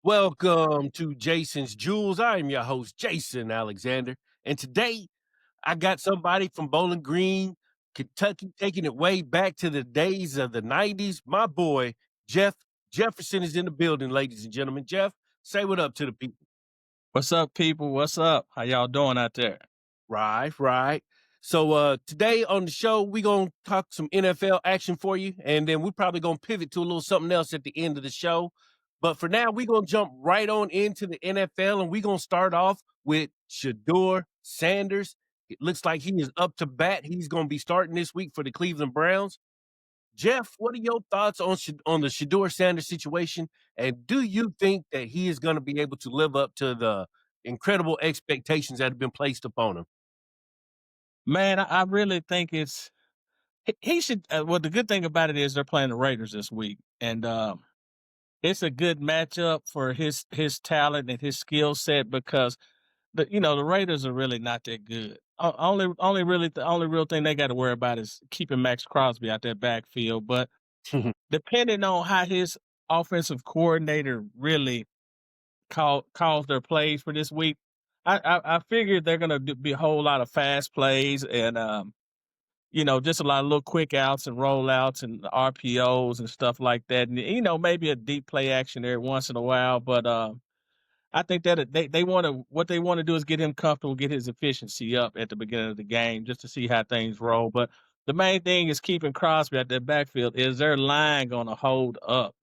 Welcome to Jason's Jewels. I am your host, Jason Alexander. And today I got somebody from Bowling Green, Kentucky, taking it way back to the days of the 90s. My boy, Jefferson is in the building, ladies and gentlemen. Jeff, say what up to the people. What's up, people? What's up? How y'all doing out there? Right. So today on the show, we're gonna talk some NFL action for you, and then we're probably gonna pivot to a little something else at the end of the show. But for now, we're gonna jump right on into the NFL, and we're gonna start off with Shedeur Sanders. It looks like he is up to bat. He's gonna be starting this week for the Cleveland Browns. Jeff, what are your thoughts on the Shedeur Sanders situation? And do you think that he is going to be able to live up to the incredible expectations that have been placed upon him? Man, I really think he should. Well, the good thing about it is they're playing the Raiders this week, and it's a good matchup for his talent and his skill set because the Raiders are really not that good. The only real thing they got to worry about is keeping Max Crosby out that backfield. But depending on how his offensive coordinator really calls their plays for this week, I figured they're going to be a whole lot of fast plays and just a lot of little quick outs and rollouts and RPOs and stuff like that. And maybe a deep play action there once in a while, but I think that they want to what they want to do is get him comfortable, get his efficiency up at the beginning of the game just to see how things roll. But the main thing is keeping Crosby at that backfield. Is their line going to hold up?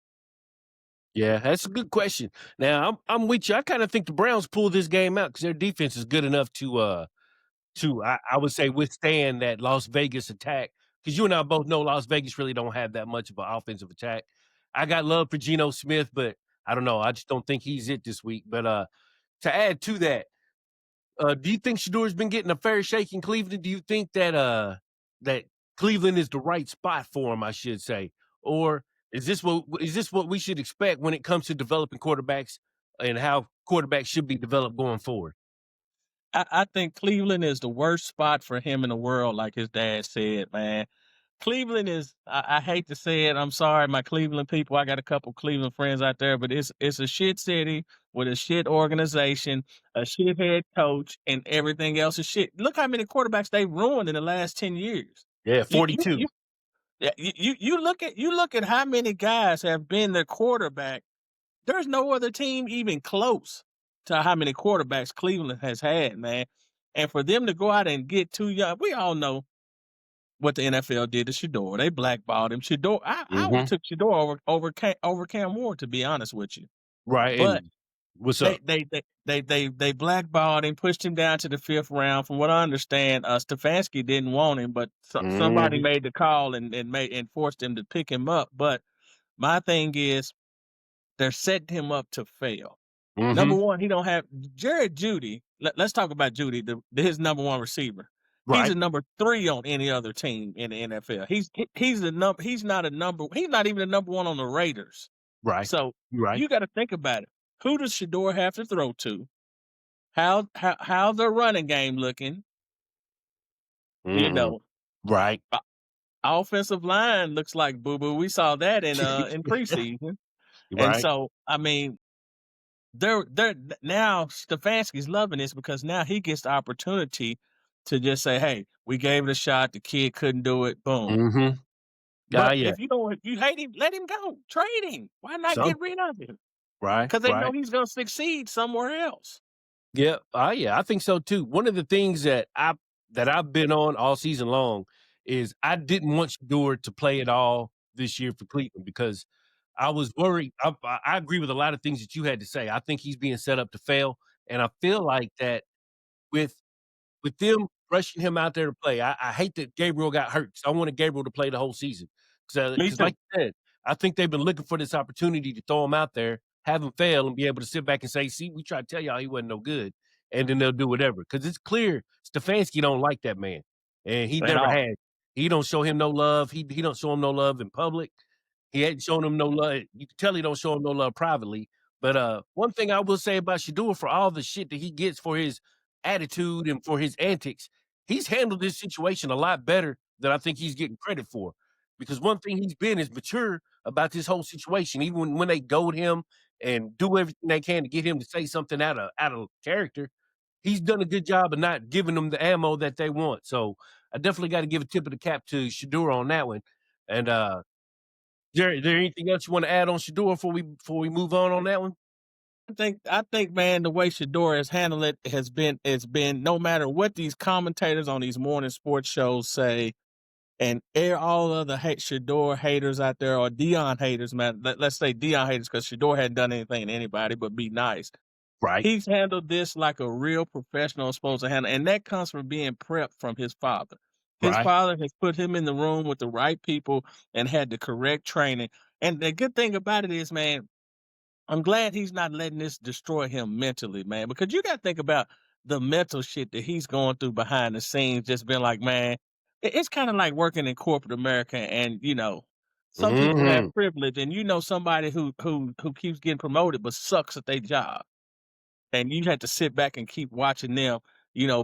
Yeah, that's a good question. Now, I'm with you. I kind of think the Browns pull this game out because their defense is good enough to I would say withstand that Las Vegas attack. Because you and I both know Las Vegas really don't have that much of an offensive attack. I got love for Geno Smith, but I don't know. I just don't think he's it this week. But to add to that, do you think Shadeur's been getting a fair shake in Cleveland? Do you think that Cleveland is the right spot for him, I should say? Or is this what we should expect when it comes to developing quarterbacks and how quarterbacks should be developed going forward? I think Cleveland is the worst spot for him in the world, like his dad said, man. Cleveland is I hate to say it, I'm sorry, my Cleveland people. I got a couple Cleveland friends out there, but it's a shit city with a shit organization, a shit head coach, and everything else is shit. Look how many quarterbacks they ruined in the last 10 years. Yeah, You you 42. you yeah, you look at how many guys have been their quarterback. There's no other team even close to how many quarterbacks Cleveland has had, man. And for them to go out and get too young, we all know what the NFL did to Shedeur. They blackballed him. Shedeur, I would have Mhm. took Shedeur over Cam Ward, to be honest with you. Right, But and what's they up? they they they blackballed him, pushed him down to the fifth round. From what I understand, Stefanski didn't want him, but somebody Mhm, made the call and forced him to pick him up. But my thing is, they're setting him up to fail. Number mhm, one, he don't have Jared Judy. Let's talk about Judy, his number one receiver. He's a right, number three on any other team in the NFL. He's the number. He's not a number. He's not even the number one on the Raiders. right, So right, you got to think about it. Who does Shedeur have to throw to? How's their running game looking? You mhm, know, right, o- offensive line looks like boo boo. We saw that in preseason, and right, so I mean, they're now Stefanski's loving this because now he gets the opportunity to just say, "Hey, we gave it a shot. The kid couldn't do it. Boom." mhm. Ah, But yeah, if you hate him, let him go. Trade him. Why not some get rid of him? right, Because they know right. he's going to succeed somewhere else. Yeah, yeah, I think so too. One of the things that I've been on all season long is I didn't want Shedeur to play at all this year for Cleveland because I was worried. I agree with a lot of things that you had to say. I think he's being set up to fail, and I feel like that with with them rushing him out there to play, I hate that Gabriel got hurt 'cause I wanted Gabriel to play the whole season. Me Because like too. you said, I think they've been looking for this opportunity to throw him out there, have him fail, and be able to sit back and say, "See, we tried to tell y'all he wasn't no good," and then they'll do whatever. Because it's clear Stefanski don't like that man, and he At never all. had. He don't show him no love. He don't show him no love in public. He ain't showing him no love. You can tell he don't show him no love privately. But one thing I will say about Shedeur for all the shit that he gets for his attitude and for his antics, he's handled this situation a lot better than I think he's getting credit for. Because one thing he's been is mature about this whole situation. Even when they goad him and do everything they can to get him to say something out of character, he's done a good job of not giving them the ammo that they want. So I definitely got to give a tip of the cap to Shedeur on that one. And is there anything else you want to add on Shedeur before we move on that one? I think, man, the way Shedeur has handled it has been no matter what these commentators on these morning sports shows say, and all other Shedeur haters out there or Dion haters, man. Let's say Dion haters because Shedeur hadn't done anything to anybody but be nice. Right, He's handled this like a real professional is supposed to handle, and that comes from being prepped from his father. His right. father has put him in the room with the right people and had the correct training. And the good thing about it is, man, I'm glad he's not letting this destroy him mentally, man, because you got to think about the mental shit that he's going through behind the scenes. Just been like, man, it's kind of like working in corporate America, and some people have Mhm. privilege, and somebody who keeps getting promoted but sucks at their job, and you had to sit back and keep watching them,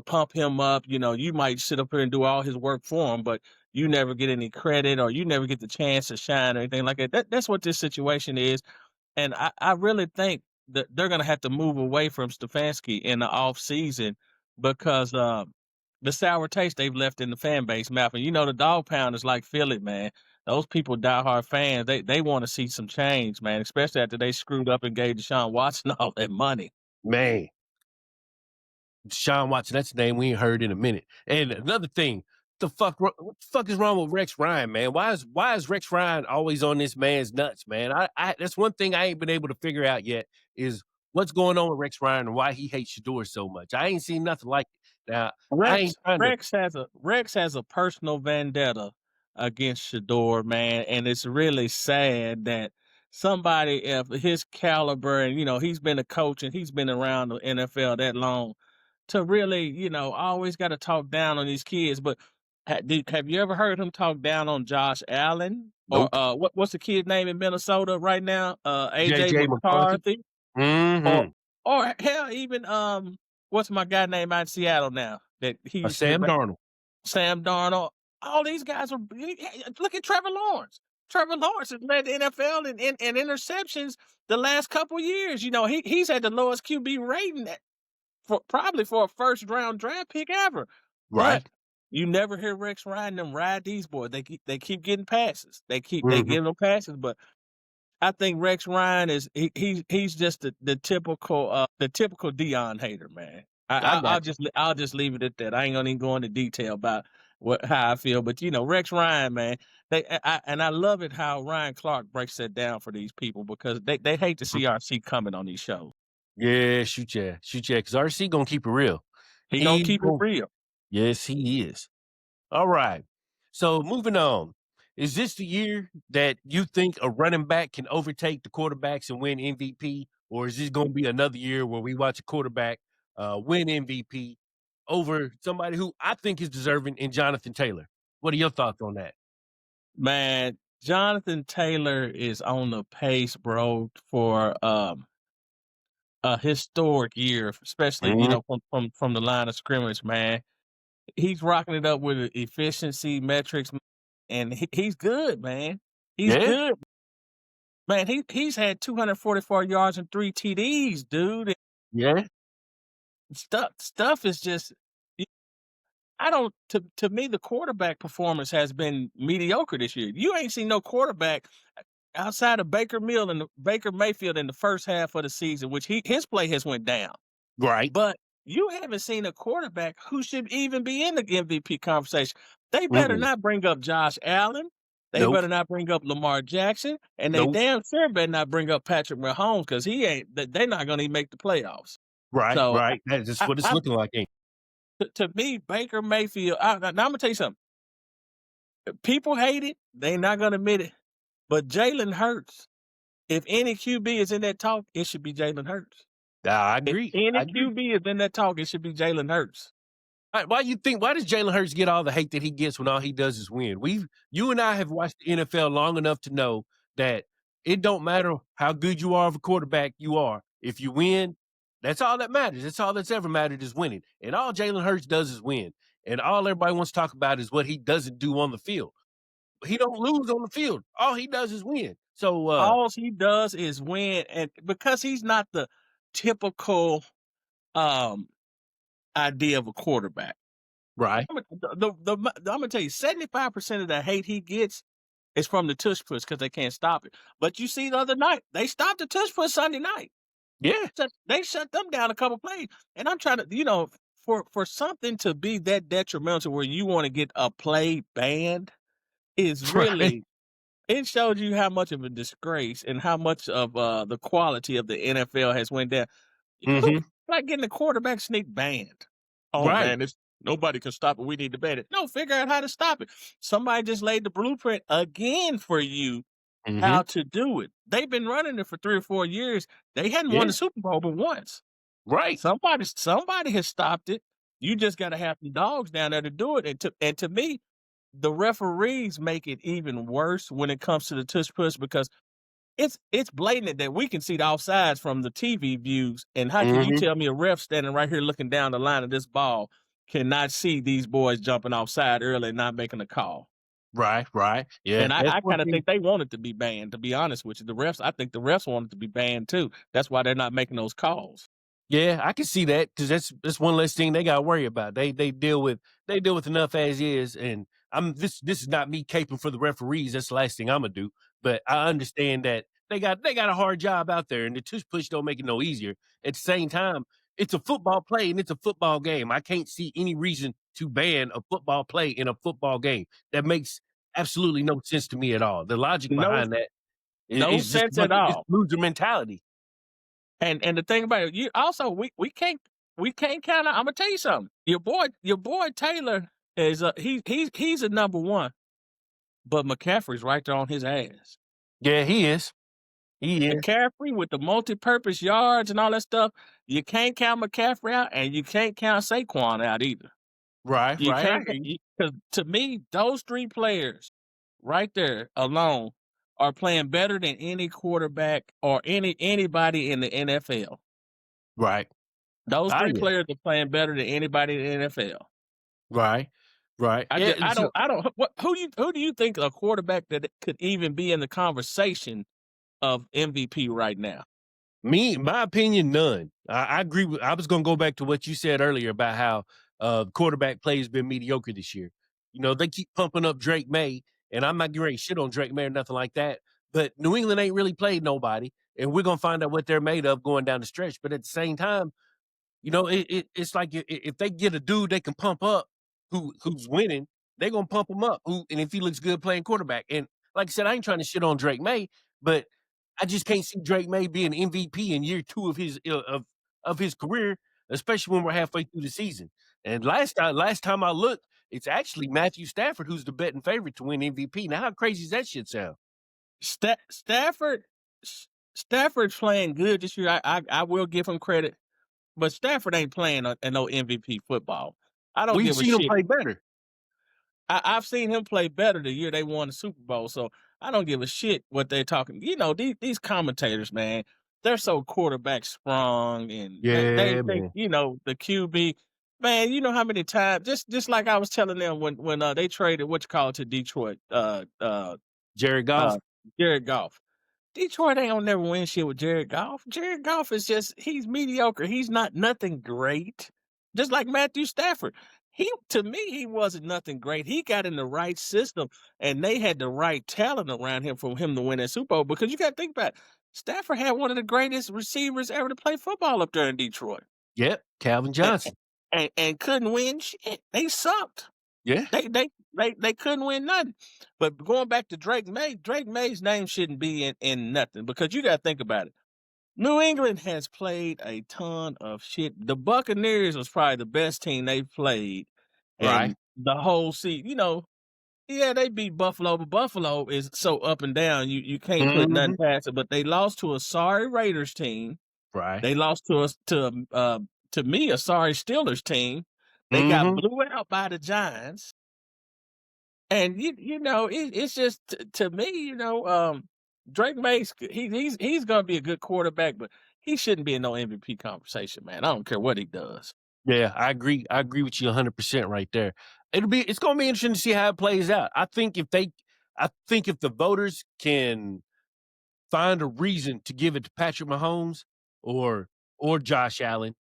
pump him up. You might sit up here and do all his work for him, but you never get any credit or you never get the chance to shine or anything like that. That's what this situation is. And I really think that they're gonna have to move away from Stefanski in the off season because the sour taste they've left in the fan base mouth. And the dog pound is like Philly, man. Those people diehard fans, they want to see some change, man, especially after they screwed up and gave Deshaun Watson all that money. Man, Sean Watson, that's a name we ain't heard in a minute. And another thing, what the fuck is wrong with Rex Ryan, man? Why is Rex Ryan always on this man's nuts, man? I that's one thing I ain't been able to figure out yet is what's going on with Rex Ryan and why he hates Shador so much. I ain't seen nothing like it. Now, I Rex ain't trying to Rex has a personal vendetta against Shador, man, and it's really sad that somebody of his caliber, and he's been a coach and he's been around the NFL that long, to really, always got to talk down on these kids. But have you ever heard him talk down on Josh Allen or nope. what's the kid's name in Minnesota right now? AJ JJ McCarthy. McCarthy, or Mm-hmm. hell, even what's my guy name out in Seattle now that he used to Sam Darnold. Sam Darnold. All these guys are look at Trevor Lawrence. Trevor Lawrence has led the NFL in interceptions the last couple years. He's had the lowest QB rating probably for a first round draft pick ever. But Right. you never hear Rex Ryan them ride these boys. They keep getting passes. They Mm-hmm. give them passes, but I think Rex Ryan is he's just the typical Dion hater, man. I I'll got you. just leave it at that. I ain't gonna even go into detail about how I feel, but Rex Ryan, man. And I love it how Ryan Clark breaks that down for these people because they hate to see RC coming on these shows. Yeah, shoot yeah, because RC gonna keep it real. He gonna He keep it gon- real. yes, he is. All right. So moving on. Is this the year that you think a running back can overtake the quarterbacks and win MVP? Or is this going to be another year where we watch a quarterback win MVP over somebody who I think is deserving in Jonathan Taylor? What are your thoughts on that? Man, Jonathan Taylor is on the pace, bro, for a historic year, especially Mhm. from the line of scrimmage, man. He's rocking it up with efficiency metrics, and he's good, man. He's Yeah, good, man. He's had 244 yards and 3 TDs, dude. And yeah, stuff is just. I don't. To me, the quarterback performance has been mediocre this year. You ain't seen no quarterback outside of Baker Mayfield in the first half of the season, which his play has went down. right. But you haven't seen a quarterback who should even be in the MVP conversation. They better Mm-mm. not bring up Josh Allen. They Nope, better not bring up Lamar Jackson, and they nope. damn sure better not bring up Patrick Mahomes because he ain't. They're not going to make the playoffs. Right, So, right. That's just what it's I looking like. Ain't to me, Baker Mayfield. Now I'm gonna tell you something. People hate it. They're not going to admit it. But Jalen Hurts. If any QB is in that talk, it should be Jalen Hurts. I If agree. I any agree. QB is in that talk, it should be Jalen Hurts. Why does Jalen Hurts get all the hate that he gets when all he does is win? You and I have watched the NFL long enough to know that it don't matter how good you are of a quarterback you are. If you win, that's all that matters. That's all that's ever mattered is winning. And all Jalen Hurts does is win. And all everybody wants to talk about is what he doesn't do on the field. he don't lose on the field. All he does is win. So, All he does is win, and because he's not the typical um idea of a quarterback. right. I'm gonna tell you, 75% of the hate he gets is from the tush push because they can't stop it. But you see, the other night they stopped the tush push Sunday night. Yeah, They shut them down a couple plays, and I'm trying to, for something to be that detrimental where you want to get a play banned is right. really, it shows you how much of a disgrace and how much of the quality of the NFL has went down. Who Mhm. like getting the quarterback sneak banned? Oh Right. man, it's nobody can stop it. We need to ban it. No, figure out how to stop it. Somebody just laid the blueprint again for you Mhm. how to do it. They've been running it for 3 or 4 years. They hadn't won Yeah. the Super Bowl but once. Right. Somebody has stopped it. You just got to have some dogs down there to do it. And to me, the referees make it even worse when it comes to the tush push because it's blatant that we can see the offsides from the TV views. And how can you Mhm. tell me a ref standing right here looking down the line of this ball cannot see these boys jumping offside early and not making a call? Right, right. Yeah, And I, that's I one kind of thing. think they want it to be banned, to be honest with you. I think the refs want it to be banned too. That's why they're not making those calls. Yeah, I can see that because that's one less thing they gotta worry about. They deal with enough as is, and this is not me caping for the referees. That's the last thing Imma do. But I understand that they got a hard job out there, and the tush push don't make it no easier. At the same time, it's a football play and it's a football game. I can't see any reason to ban a football play in a football game. That makes absolutely no sense to me at all. The logic No, behind that no is just a sense at bunch of it's all. loser mentality. And the thing about it, you also we can't count out. I'm gonna tell you something. Your boy Taylor is he's a number one, but McCaffrey's right there on his ass. Yeah, he is. He is. McCaffrey with the multi-purpose yards and all that stuff. You can't count McCaffrey out, and you can't count Saquon out either. Right, You right, I can't hear you. because to me, those three players right there alone are playing better than any quarterback or anybody in the NFL. Right. Those Ah, three yeah. players are playing better than anybody in the NFL. Right, right. Yeah, and so I don't what who do you think a quarterback that could even be in the conversation of MVP right now? my opinion, none. I agree with I was gonna go back to what you said earlier about how, quarterback play has been mediocre this year. You know, they keep pumping up Drake May, and I'm not getting ready to shit on Drake May or nothing like that, but New England ain't really played nobody, and we're gonna find out what they're made of going down the stretch, but at the same time, it's like if they get a dude they can pump up who's winning, they gonna pump him up. And if he looks good playing quarterback, and like I said, I ain't trying to shit on Drake May, but I just can't see Drake May being MVP in year two of his career, especially when we're halfway through the season. And last time I looked, it's actually Matthew Stafford who's the betting favorite to win MVP. Now, how crazy does that shit sound? Stafford Stafford's playing good this year. I will give him credit, but Stafford ain't playing no MVP football. I don't We've give a seen him shit. play better. I've seen him play better the year they won the Super Bowl, so I don't give a shit what they're talking. These commentators, man, they're so quarterback sprung, and they Yeah, think man. the QB. Man, you know how many times just like I was telling them when they traded what you call it to Detroit, Jared uh, Goff. Jared Goff. Detroit ain't gonna never win shit with Jared Goff. Jared Goff is he's mediocre. He's not nothing great. Just like Matthew Stafford. To me, he wasn't nothing great. He got in the right system and they had the right talent around him for him to win that Super Bowl. Because you gotta think about it. Stafford had one of the greatest receivers ever to play football up there in Detroit. Yep, Calvin And Johnson. and couldn't win shit. They sucked. Yeah. They couldn't win nothing. But going back to Drake May's name shouldn't be in nothing because you got to think about it. New England has played a ton of shit. The Buccaneers was probably the best team they played, Right. and the whole season. Yeah, they beat Buffalo, but Buffalo is so up and down. You can't put nothing Mhm. past it. But they lost to a sorry Raiders team. Right. They lost to me a sorry Steelers team. They got Mhm. blew out by the Giants. And it's just to me, Drake Mays, he's gonna be a good quarterback, but he shouldn't be in no MVP conversation, man. I don't care what he does. Yeah, I agree. I agree with you 100% right there. It's gonna be interesting to see how it plays out. I think if the voters can find a reason to give it to Patrick Mahomes or Josh Allen,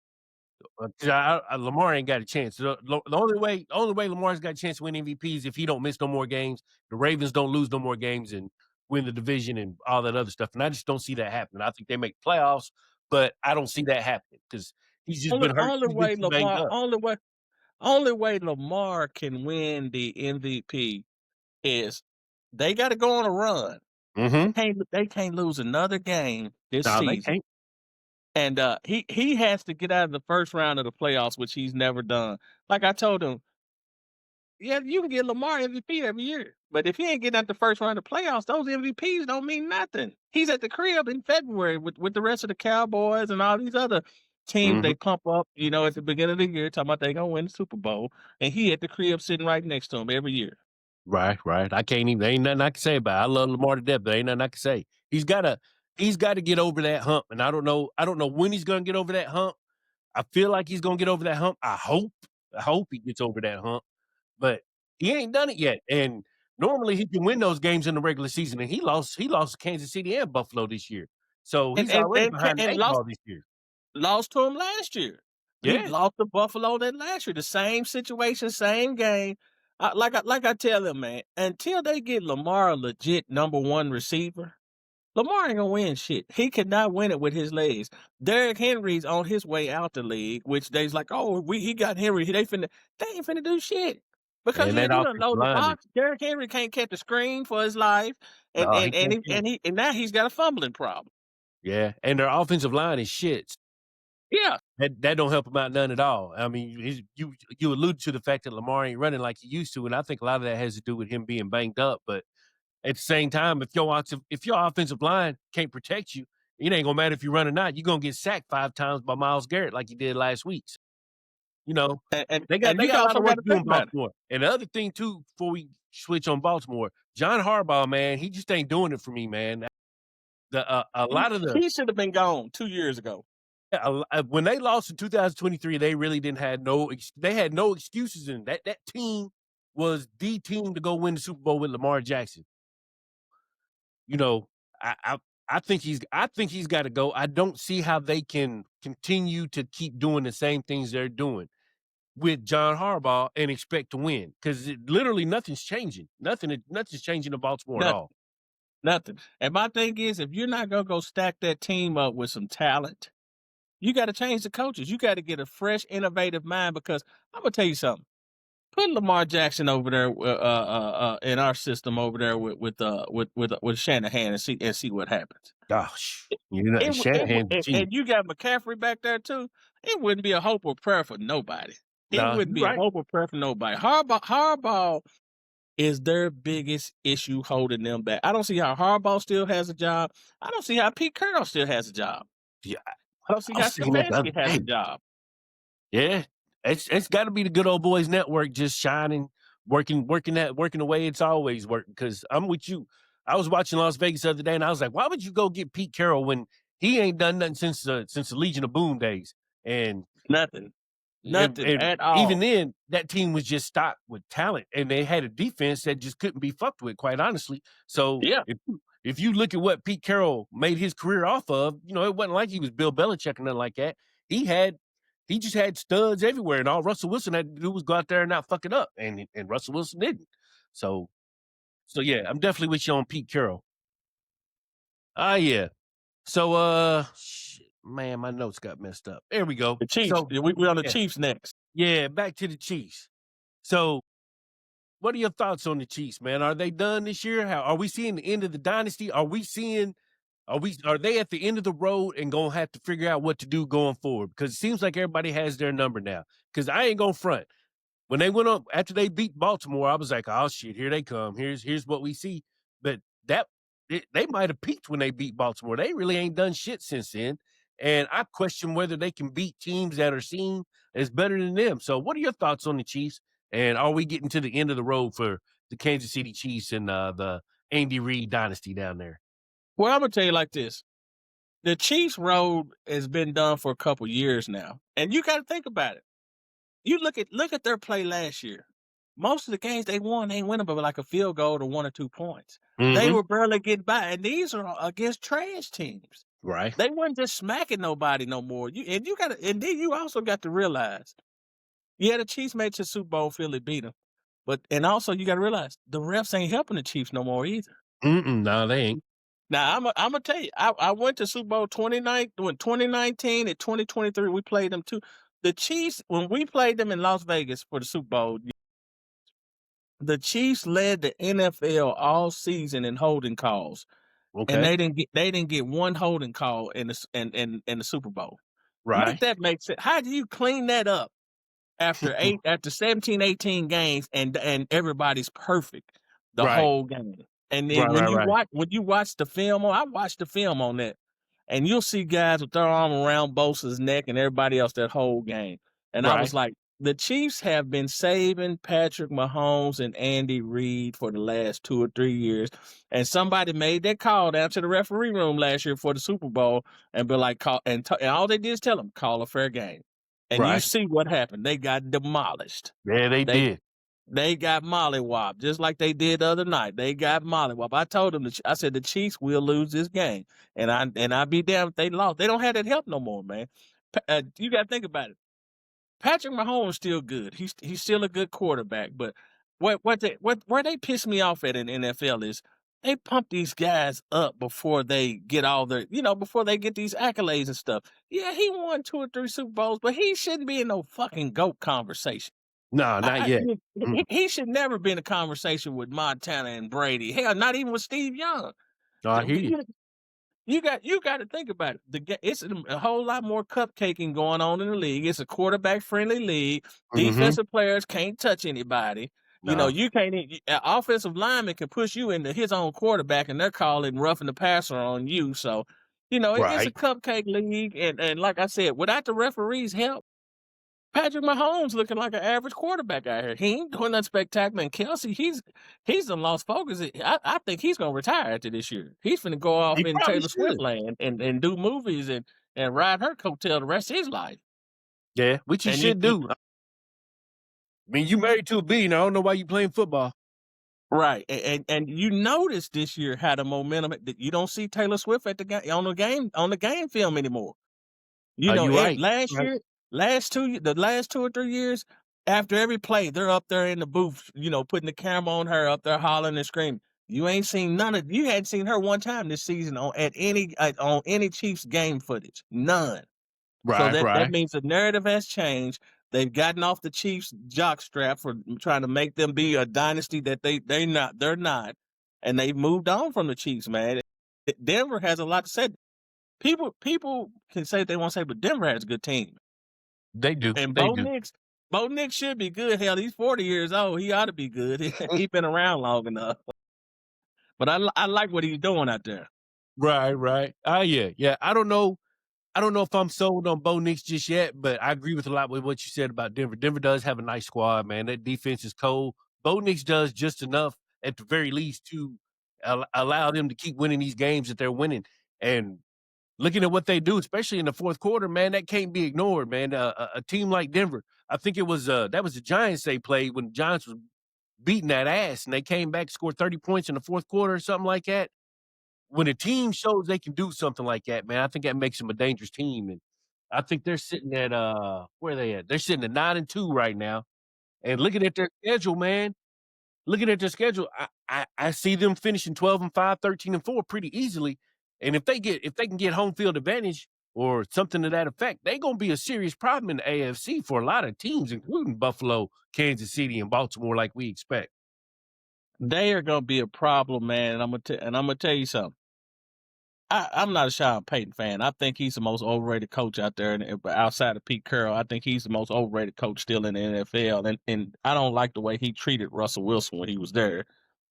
'cause Lamar ain't got a chance. The only way Lamar's got a chance to win MVP is if he don't miss no more games, the Ravens don't lose no more games and win the division and all that other stuff, and I just don't see that happening. I think they make playoffs, but I don't see that happening because he's just Only been hurt. only He's been way too banged Lamar up. only way Lamar can win the MVP is they gotta go on a run. Mhm. They can't lose another game this No, they season. can't. And, he has to get out of the first round of the playoffs, which he's never done. Like I told him, "Yeah, you can get Lamar MVP every year, but if he ain't getting out the first round of playoffs, those MVPs don't mean nothing." He's at the crib in February with the rest of the Cowboys and all these other teams Mhm. they pump up, at the beginning of the year, talking about they gonna win the Super Bowl, and he at the crib sitting right next to him every year. Right, right. I can't even there ain't nothing I can say about it. I love Lamar to death, but ain't nothing I can say. He's gotta get over that hump, and I don't know when he's gonna get over that hump. I feel like he's gonna get over that hump. I hope he gets over that hump, but he ain't done it yet, and normally he can win those games in the regular season, and he lost to Kansas City and Buffalo this year. So And he's already behind the and 8 ball this year. lost to him last year. He Yeah, lost to Buffalo that last year. The same situation, same game. Like I tell him, man, until they get Lamar a legit number one receiver, Lamar ain't gonna win shit. He cannot win it with his legs. Derrick Henry's on his way out the league, which they's like, oh, he got Henry. They ain't finna do shit. Because and that you don't offensive know the line is box. Derrick Henry can't catch a screen for his life, and no, he and and can't he, catch. and now he's got a fumbling problem. Yeah, and their offensive line is shit. Yeah, That don't help him out none at all. I mean, you allude to the fact that Lamar ain't running like he used to, and I think a lot of that has to do with him being banged up. But at the same time, if your offensive line can't protect you, it ain't gonna matter if you run or not. You're gonna get sacked 5 times by Myles Garrett like you did last week. So, you know, and and, they got and they you got a lot also of got work to to do think in about it. Baltimore. And the other thing too, before we switch on Baltimore, John Harbaugh, man, he just ain't doing it for me, man. A lot of the He should have been gone 2 years ago. Yeah, when they lost in 2023, they really didn't had no they had no excuses in that team was the team to go win the Super Bowl with Lamar Jackson. You know, I I, I think he's got to go. I don't see how they can continue to keep doing the same things they're doing with John Harbaugh and expect to win because literally nothing's changing. Nothing's changing in Baltimore at Nothing, all. nothing. And my thing is, if you're not gonna go stack that team up with some talent, you got to change the coaches. You got to get a fresh, innovative mind. Because I'm gonna tell you something. Put Lamar Jackson over there, in our system over there with Shanahan and see what happens. Gosh, Shanahan's a genius. And you got McCaffrey back there too. It wouldn't be a hope or prayer for nobody. It No, wouldn't you're be a right. hope or prayer for nobody. Harbaugh is their biggest issue holding them back. I don't see how Harbaugh still has a job. I don't see how Pete Carroll still has a job. Yeah, I don't see I how was saying that the other Stefanski has a day. job. Yeah, it's got to be the good old boys network just shining, working the way it's always worked. Because I'm with you. I was watching Las Vegas the other day, and I was like, "Why would you go get Pete Carroll when he ain't done nothing since the Legion of Boom days?" And Nothing. Nothing and at even all. then, that team was just stocked with talent, and they had a defense that just couldn't be fucked with, quite honestly. So Yeah. if you look at what Pete Carroll made his career off of, it wasn't like he was Bill Belichick or nothing like that. He had he just had studs everywhere, and all Russell Wilson had to do was go out there and not fuck it up, and Russell Wilson didn't. So so yeah, I'm definitely with you on Pete Carroll. Ah, yeah. So shit, man, my notes got messed up. There we go. The Chiefs. So We're on the yeah, Chiefs next. yeah, back to the Chiefs. So what are your thoughts on the Chiefs, man? Are they done this year? Are we seeing the end of the dynasty? Are they at the end of the road and gonna have to figure out what to do going forward? Because it seems like everybody has their number now. Because I ain't gonna front. When they went up after they beat Baltimore, I was like, "Oh shit, here they come. Here's what we see." But they might have peaked when they beat Baltimore. They really ain't done shit since then. And I question whether they can beat teams that are seen as better than them. So, what are your thoughts on the Chiefs? And are we getting to the end of the road for the Kansas City Chiefs and the Andy Reid dynasty down there? Well, I'm gonna tell you like this: the Chiefs' road has been done for a couple years now, and you got to think about it. You look at their play last year. most of the games they won ain't winning by like a field goal to 1 or 2 points. They Mhm. were barely getting by, and these are against trash teams. Right. They wasn't just smacking nobody no more. And then you also got to realize, yeah, the Chiefs made it to Super Bowl, Philly beat them. And also you got to realize the refs ain't helping the Chiefs no more either. Mm-mm, no, they ain't. Now I'm gonna tell you, I went to Super Bowl 2019 and 2023. We played them too. The Chiefs, when we played them in Las Vegas for the Super Bowl, the Chiefs led the NFL all season in holding calls, and Okay. they didn't get one holding call in the Super Bowl. Make Right. that make sense. How do you clean that up after 17, 18 games and everybody's perfect the Right. whole game? And then Right, right, right. when you watch the film, I watched the film on that, and you'll see guys with their arm around Bosa's neck and everybody else that whole game. And I was Right. like, the Chiefs have been saving Patrick Mahomes and Andy Reid for the last 2 or 3 years. And somebody made that call down to the referee room last year for the Super Bowl and be like, and all they did is tell them, call a fair game. And you Right. see what happened. They got demolished. Yeah, they They did. they got mollywopped, just like they did the other night. They got mollywopped. I told them, I said, the Chiefs will lose this game. And I'd be damned if they lost. They don't have that help no more, man. You got to think about it. Patrick Mahomes is still good. He's still a good quarterback. But where they piss me off at in the NFL is they pump these guys up before they get before they get these accolades and stuff. Yeah, he won 2 or 3 Super Bowls, but he shouldn't be in no fucking GOAT conversation. No, not I yet. Mm. he should never be in a conversation with Montana and Brady. Hell, not even with Steve Young. No, I hear you. You got to think about it. It's a whole lot more cupcaking going on in the league. It's a quarterback friendly league. Mhm. Defensive players can't touch anybody. No. You can't. An offensive lineman can push you into his own quarterback, and they're calling roughing the passer on you. So, it's a Right. cupcake league, and like I said, without the referees' help, Patrick Mahomes looking like an average quarterback out here. He ain't doing nothing spectacular. And Kelsey, he's done lost focus. I think he's gonna retire after this year. He's gonna go off He in probably Taylor Swift should. land and do movies and ride her coattail the rest of his life. Yeah, which he And you, should you do. I mean, you married to a billionaire. I don't know why you playing football. right, and you notice this year how the momentum that you don't see Taylor Swift at the game on the game film anymore. Are you right? Last Right. year, the last 2 or 3 years, after every play, they're up there in the booth, putting the camera on her up there hollering and screaming. You hadn't seen her one time this season on any Chiefs game footage. None. So Right, that right. means the narrative has changed. They've gotten off the Chiefs jockstrap for trying to make them be a dynasty that they're not. And they've moved on from the Chiefs, man. Denver has a lot to say. People can say what they want to say, but Denver has a good team. They do. And They do. Bo Nix should be good. Hell, he's 40 years old. He ought to be good. He's been around long enough. But I like what he's doing out there. Right, right. Yeah, yeah. I don't know if I'm sold on Bo Nix just yet, but I agree with a lot with what you said about Denver. Denver does have a nice squad, man. That defense is cold. Bo Nix does just enough, at the very least, to allow them to keep winning these games that they're winning. And looking at what they do, especially in the fourth quarter, man, that can't be ignored, man. A team like Denver, I think it was that was the Giants they played when the Giants was beating that ass, and they came back, scored 30 points in the fourth quarter or something like that. When a team shows they can do something like that, man, I think that makes them a dangerous team, and I think they're sitting at, where are they at? They're sitting at 9-2 right now, and looking at their schedule, man, looking at their schedule, I see them finishing 12-5, 13-4 pretty easily, and if they can get home field advantage or something to that effect, they gonna be a serious problem in the AFC for a lot of teams, including Buffalo, Kansas City, and Baltimore like we expect. They are going to be a problem, man. And I'm gonna tell you something. I'm not a Sean Payton fan. I think he's the most overrated coach out there, and outside of Pete Carroll, I think he's the most overrated coach still in the NFL. And I don't like the way he treated Russell Wilson when he was there.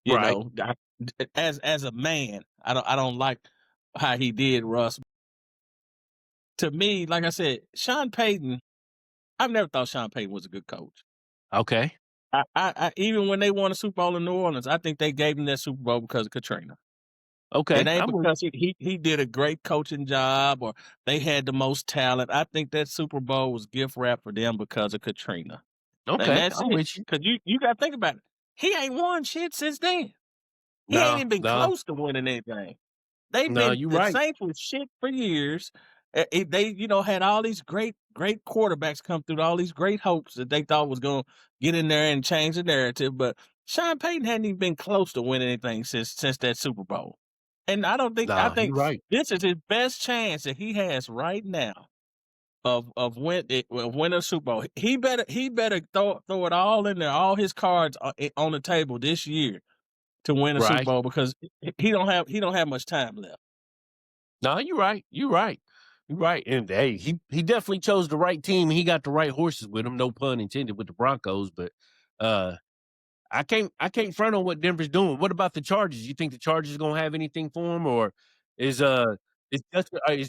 You Right. know, as a man, I don't like how he did Russ. To me, like I said, Sean Payton. I've never thought Sean Payton was a good coach. Okay. Even when they won a Super Bowl in New Orleans, I think they gave him that Super Bowl because of Katrina. It Okay. ain't I'm with because he did a great coaching job or they had the most talent. I think that Super Bowl was gift wrap for them because of Katrina. and Okay, that's I'm it. with you. Because you got to think about it. He ain't won shit since then. He ain't No, even been no, close to winning anything. They've no, been you the right. Saints was shit for years. They, had all these great quarterbacks come through, all these great hopes that they thought was going to get in there and change the narrative. But Sean Payton hadn't even been close to winning anything since that Super Bowl. And I Nah, you think right. this is his best chance that he has right now of winning a Super Bowl. He better throw it all in there, all his cards on the table this year to win a Super Right. Bowl because he don't have much time left. No, you're right. You're right. You're right. And hey, he definitely chose the right team. He got the right horses with him. No pun intended with the Broncos. But uh, I can't front on what Denver's doing. What about the Chargers? You think the Chargers are gonna have anything for him, or is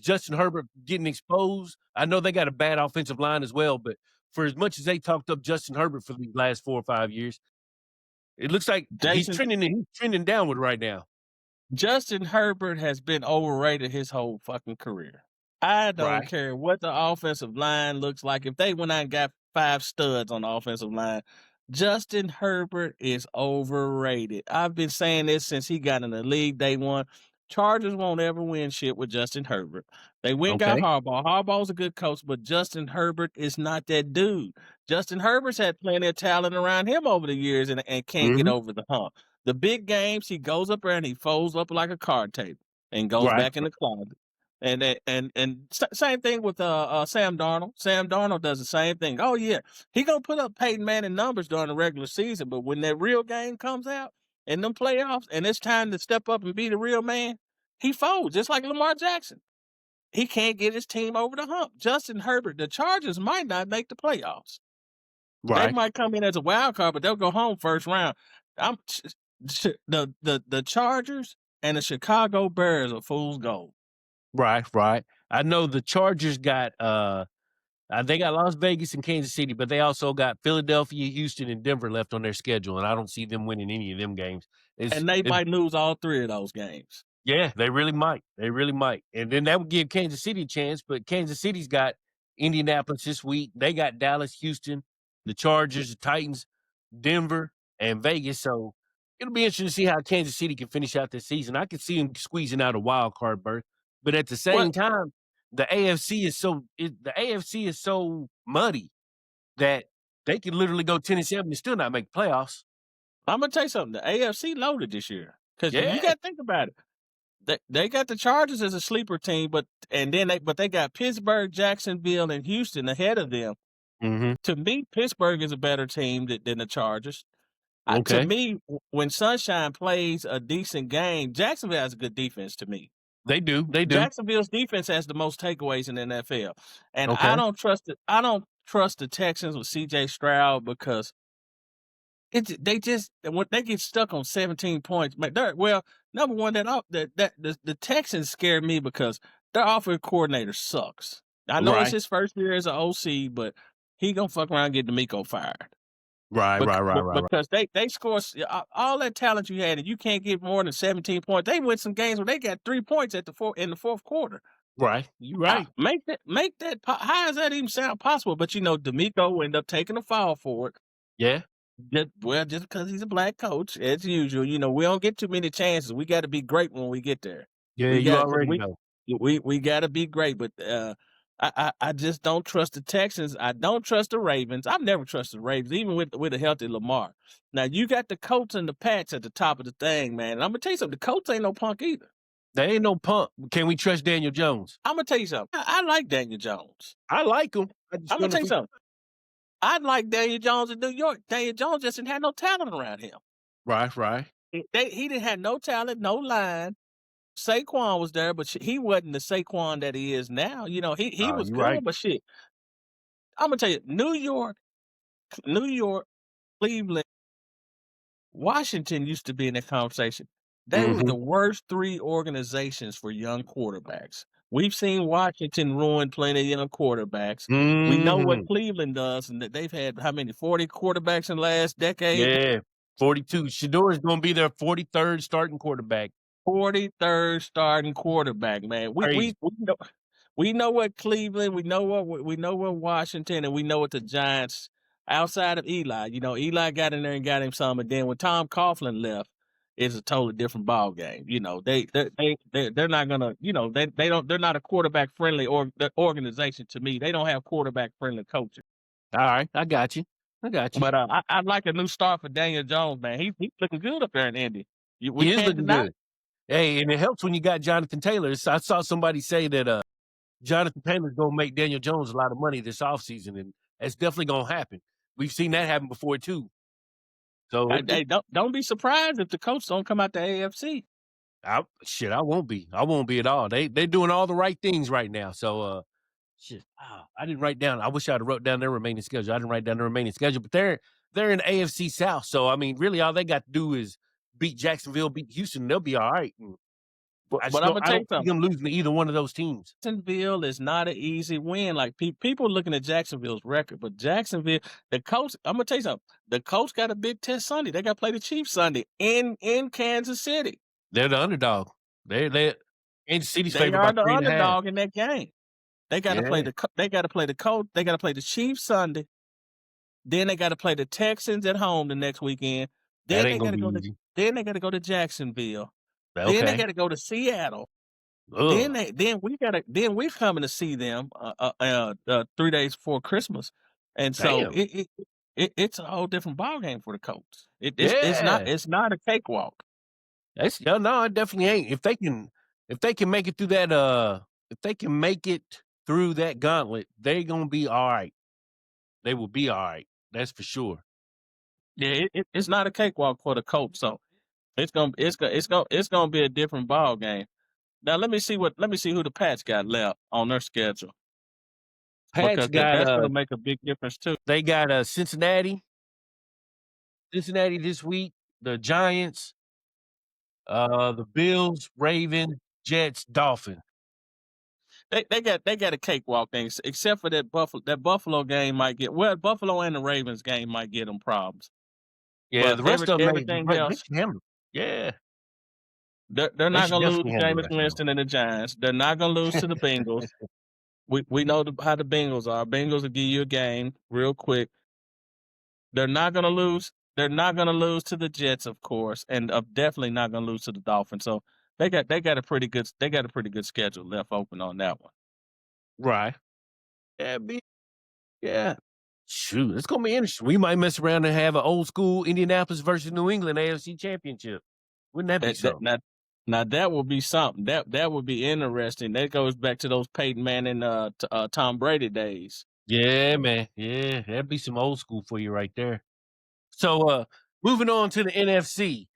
Justin Herbert getting exposed? I know they got a bad offensive line as well, but for as much as they talked up Justin Herbert for these last 4 or 5 years, it looks like he's Jason trending downward right now. Justin Herbert has been overrated his whole fucking career. I don't Right. care what the offensive line looks like. If they went out and got 5 studs on the offensive line, Justin Herbert is overrated. I've been saying this since he got in the league day one. Chargers won't ever win shit with Justin Herbert. They went and got Okay. Harbaugh. Harbaugh's a good coach, but Justin Herbert is not that dude. Justin Herbert's had plenty of talent around him over the years and can't get Mhm. over the hump. The big games, he goes up there and he folds up like a card table and goes Right. back in the closet. And same thing with Sam Darnold. Sam Darnold does the same thing. Oh yeah, he gonna put up Peyton Manning numbers during the regular season, but when that real game comes out in them playoffs and it's time to step up and be the real man, he folds just like Lamar Jackson. He can't get his team over the hump. Justin Herbert, the Chargers might not make the playoffs. They Right. might come in as a wild card, but they'll go home first round. I'm the Chargers and the Chicago Bears are fool's gold. Right. Right. I know the Chargers got they got Las Vegas and Kansas City, but they also got Philadelphia, Houston, and Denver left on their schedule, and I don't see them winning any of them games. And they might lose all 3 of those games. Yeah, they really might. They really might. And then that would give Kansas City a chance, but Kansas City's got Indianapolis this week. They got Dallas, Houston, the Chargers, the Titans, Denver, and Vegas. So it'll be interesting to see how Kansas City can finish out this season. I could see them squeezing out a wild card berth, but at the What same time, the AFC is so muddy that they could literally go 10-7 and still not make playoffs. I'm gonna tell you something. The AFC loaded this year because you Yeah. got to think about it. They got the Chargers as a sleeper team, but they got Pittsburgh, Jacksonville, and Houston ahead of them. Mhm. To me, Pittsburgh is a better team than the Chargers. To Okay. me, when Sunshine plays a decent game, Jacksonville has a good defense to me. They do. They do. Jacksonville's defense has the most takeaways in the NFL, and I Okay. don't trust it. I don't trust the Texans with C.J. Stroud because they just when they get stuck on 17 points. Number one, the Texans scare me because their offensive coordinator sucks. I know it's Right. his first year as an OC, but he gonna fuck around and get D'Amico fired. Right, right, right, right, right. Because they score all that talent you had, and you can't get more than 17 points. They win some games where they got 3 points in the fourth quarter. Right. You right. Make that. How does that even sound possible? But D'Amico ended up taking the fall for it. Yeah. Just because he's a black coach, as usual. We don't get too many chances. We got to be great when we get there. Yeah, We you got because already know. we got to be great. But I just don't trust the Texans. I don't trust the Ravens. I've never trusted the Ravens, even with a healthy Lamar. Now you got the Colts and the Pats at the top of the thing, man. And I'm gonna tell you something. The Colts ain't no punk either. They ain't no pump. Can we trust Daniel Jones? I'm gonna tell you something. I like Daniel Jones. I like him. I just I'm gonna wonder tell if you we something. I like Daniel Jones in New York. Daniel Jones just didn't have no talent around him. Right, right. He didn't have no talent, no line. Saquon was there, but he wasn't the Saquon that he is now. He was You good, right. but shit. I'm gonna tell you, New York, Cleveland, Washington used to be in that conversation. They were the Mhm. worst 3 organizations for young quarterbacks. We've seen Washington ruin plenty of young quarterbacks. We know what Mhm. Cleveland does, and that they've had how many 40 quarterbacks in the last decade? Yeah. 42. Shedeur is gonna be their 43rd starting quarterback. 43rd starting quarterback, man. Crazy. We know what Cleveland, we know what Washington, and we know what the Giants outside of Eli. Eli got in there and got him some, and then when Tom Coughlin left, it's a totally different ball game. They're not gonna, they're not a quarterback friendly organization to me. They don't have quarterback friendly coaches. All right, I got you. I got you. But I'd like a new start for Daniel Jones, man. He's looking good up there in Indy. We He is can't looking deny good. Hey, and it helps when you got Jonathan Taylor. I saw somebody say that Jonathan Taylor's gonna make Daniel Jones a lot of money this offseason, and that's definitely gonna happen. We've seen that happen before too. So Hey, don't be surprised if the coach don't come out the AFC. I won't be. I won't be at all. They're doing all the right things right now. So shit. I didn't write down. I wish I'd have wrote down their remaining schedule. I didn't write down the remaining schedule, but they're in the AFC South. So I mean, really, all they got to do is beat Jacksonville, beat Houston, and they'll be all right. And But, but I'm gonna I tell you don't see something. them losing to either one of those teams. Jacksonville is not an easy win. Like people looking at Jacksonville's record, but Jacksonville, the coach. I'm gonna tell you something. The coach got a big test Sunday. They got to play the Chiefs Sunday in Kansas City. They're the underdog. They Kansas City's They favored are by the 3.5. underdog in that game. They got to play Yeah, They got to play the coach. They got to play the Chiefs Sunday. Then they got to play the Texans at home the next weekend. that Then they ain't got gonna to be go to. easy. Then they got to go to Jacksonville. Then they Okay. got to go to Seattle. Ugh. Then we're coming to see them 3 days before Christmas, and so Damn. it's a whole different ball game for the Colts. Yeah. It's not a cakewalk. No, it definitely ain't. If they can make it through that if they can make it through that gauntlet, they're gonna be all right. They will be all right. That's for sure. Yeah, it's not a cakewalk for the Colts. So it's gonna be a different ball game. Now let me see who the Pats got left on their schedule Pats because got that's gonna make a big difference too. they got Cincinnati this week, the Giants, the Bills, Ravens, Jets, Dolphins. They got a cakewalk thing, except for that Buffalo game might get Buffalo and the Ravens game might get them problems, Yeah, but the rest of them everything they else should handle it. Yeah, they're they not should gonna lose definitely to handle the Jameis rest of them. Winston and the Giants. They're not gonna lose to the Bengals. We know how the Bengals are. Bengals will give you a game real quick. They're not gonna lose. They're not gonna lose to the Jets, of course, and definitely not gonna lose to the Dolphins. So they got a pretty good schedule left open on that one. Right. Yeah, yeah. Shoot, it's gonna be interesting. We might mess around and have an old school Indianapolis versus New England AFC championship. Wouldn't that be That, that something? now, now that would be something. That would be interesting. That goes back to those Peyton Manning, Tom Brady days. Yeah, man. Yeah, that'd be some old school for you right there. So moving on to the NFC.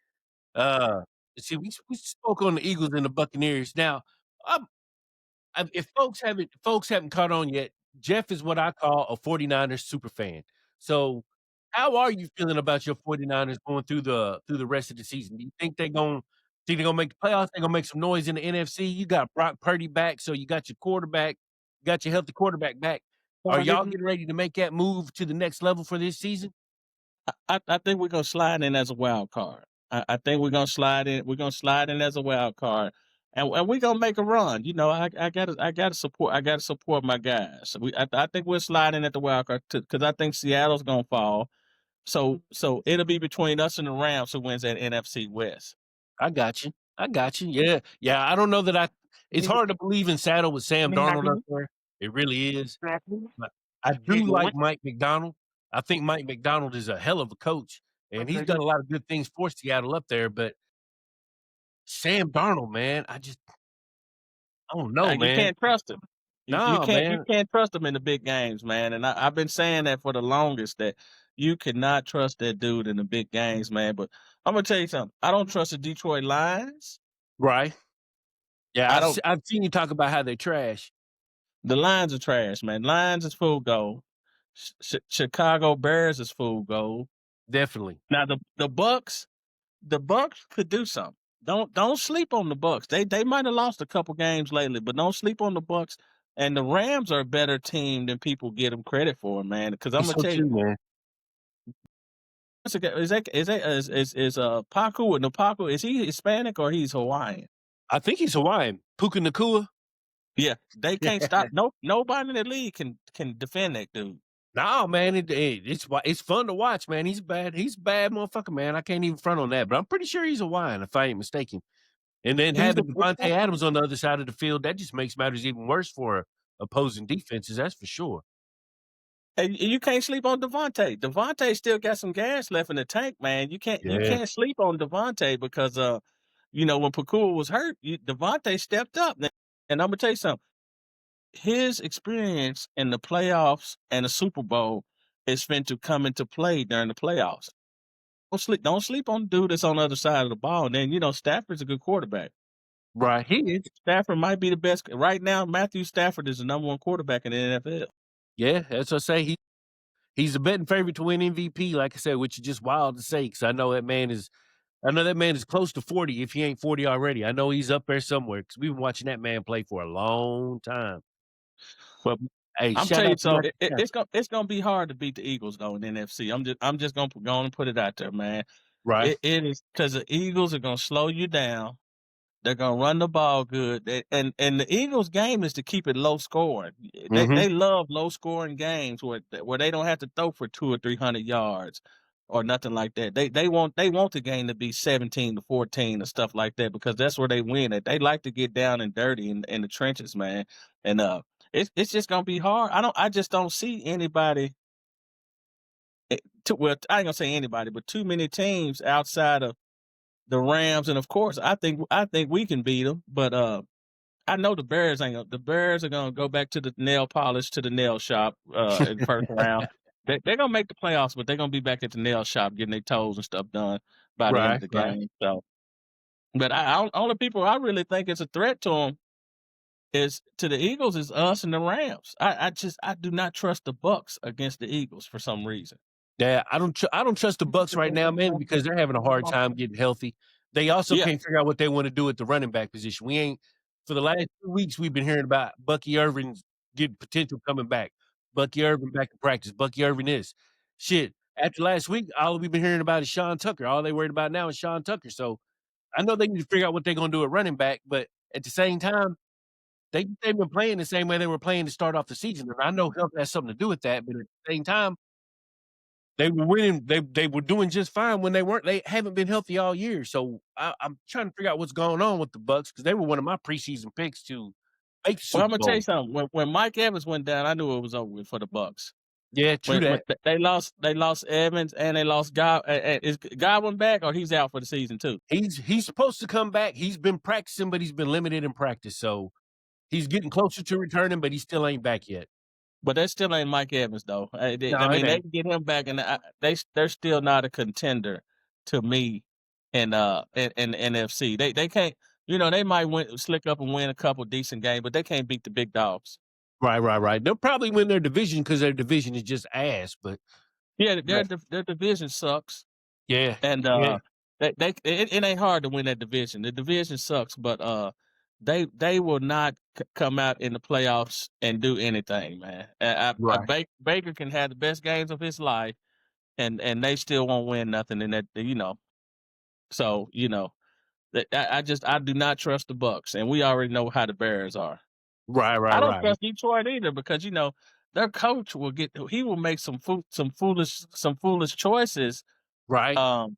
Uh see, we spoke on the Eagles and the Buccaneers. Now, I'm if folks haven't caught on yet, Jeff is what I call a 49ers super fan. So, how are you feeling about your 49ers going through the rest of the season? Do you think they're gonna make the playoffs? They're gonna make some noise in the NFC? You got Brock Purdy back, so you got your quarterback, you got your healthy quarterback back. Are y'all getting ready to make that move to the next level for this season? I think we're gonna slide in as a wild card. I think we're gonna slide in. We're gonna slide in as a wild card, and we're gonna make a run. I gotta support my guys. I think we're sliding at the wild card because I think Seattle's gonna fall. So it'll be between us and the Rams who wins that NFC West. I got you. I got you. Yeah. Yeah, I don't know that I it's hard to believe in saddle with Sam Darnold up there. It really is. But I do like Mike McDonald. I think Mike McDonald is a hell of a coach, and he's done a lot of good things for Seattle up there, but Sam Darnold, man, I don't know, You man. can't trust him. No, You man. can't trust him in the big games, man. And I've been saying that for the longest that you cannot trust that dude in the big games, man. But I'm gonna tell you something. I don't trust the Detroit Lions. Right. Yeah, I don't. I've seen you talk about how they trash. The Lions are trash, man. Lions is full goal. Chicago Bears is full goal. Definitely. Now the Bucks could do something. Don't sleep on the Bucks. They might have lost a couple games lately, but don't sleep on the Bucks. And the Rams are a better team than people give them credit for, man. Because I'm He's gonna so tell you, too, man. Paku no Paku? Is he Hispanic or he's Hawaiian? I think he's Hawaiian. Puka Nakua. Yeah, they can't stop. Nobody in the league can defend that dude. No, man, it's fun to watch, man. He's a bad motherfucker, man. I can't even front on that, but I'm pretty sure he's a wine, if I ain't mistaken. And then He's the having Devontae Adams on the other side of the field, that just makes matters even worse for opposing defenses, that's for sure. and you can't sleep on Devontae. Devontae still got some gas left in the tank, man. You Yeah. can't sleep on Devontae because when Pakul was hurt, Devontae stepped up. And I'm gonna tell you something. His experience in the playoffs and the Super Bowl is fin to come into play during the playoffs. Don't sleep on the dude that's on the other side of the ball. And then, Stafford's a good quarterback. Right, he is. Stafford might be the best right now. Matthew Stafford is the number one quarterback in the NFL. Yeah, as I say, he's a betting favorite to win MVP, like I said, which is just wild to say because I know that man is close to 40 if he ain't 40 already. I know he's up there somewhere because 'cause we've been watching that man play for a long time. But Hey, I'm shout telling you, out to so Matthew Stafford. it's gonna be hard to beat the Eagles though in the NFC. I'm just gonna go on and put it out there, man. Right. It is because the Eagles are gonna slow you down. They're gonna run the ball good, and the Eagles' game is to keep it low scoring. They Mhm. they love low scoring games where they don't have to throw for 200 or 300 yards or nothing like that. They want the game to be 17-14 and stuff like that because that's where they win at. They like to get down and dirty in the trenches, man. And it's just gonna be hard. I just don't see anybody. Well, I ain't gonna say anybody, but too many teams outside of the Rams, and of course, I think we can beat them. But I know the Bears ain't. The Bears are gonna go back to the nail polish to the nail shop in the first round. They're gonna make the playoffs, but they're gonna be back at the nail shop getting their toes and stuff done by the end of Right, the right. game. So, but only people I really think is a threat to them is to the Eagles is us and the Rams. I do not trust the Bucks against the Eagles for some reason. Yeah, I don't trust the Bucks right now, man, because they're having a hard time getting healthy. They also Yeah, can't figure out what they wanna do at the running back position. We ain't for the last 2 weeks, we've been hearing about Bucky Irvin's get potential coming back. Bucky Irvin back in practice. Bucky Irvin is. Shit, after last week, all we've been hearing about is Sean Tucker. All they worried about now is Sean Tucker. So, I know they need to figure out what they're gonna do at running back, but at the same time, they've been playing the same way they were playing to start off the season, and I know health has something to do with that, but at the same time they were winning. They were doing just fine when they haven't been healthy all year. So I'm trying to figure out what's going on with the Bucks because they were one of my preseason picks to make the well, I'm Super gonna tell you Bowl. something. When Mike Evans went down, I knew it was over with for the Bucks. Yeah, true When that. they lost Evans and they lost God. Is Godwin back or he's out for the season too? He's supposed to come back. He's been practicing, but he's been limited in practice. So he's getting closer to returning, but he still ain't back yet. But that still ain't Mike Evans though. I No, it mean, they ain't. can get him back, and they're still not a contender to me in NFC. They can't. They might slick up and win a couple decent games, but they can't beat the big dogs. Right, right, right. They'll probably win their division because their division is just ass. Yeah, But their division sucks. yeah, And, yeah, it ain't hard to win that division. The division sucks, but, they will not come out in the playoffs and do anything, man. right, Baker can have the best games of his life, and they still won't win nothing in that. So, that I do not trust the Bucks, and we already know how the Bears are. right, right, I don't right, trust Detroit either because, their coach he will make some foolish choices, right. um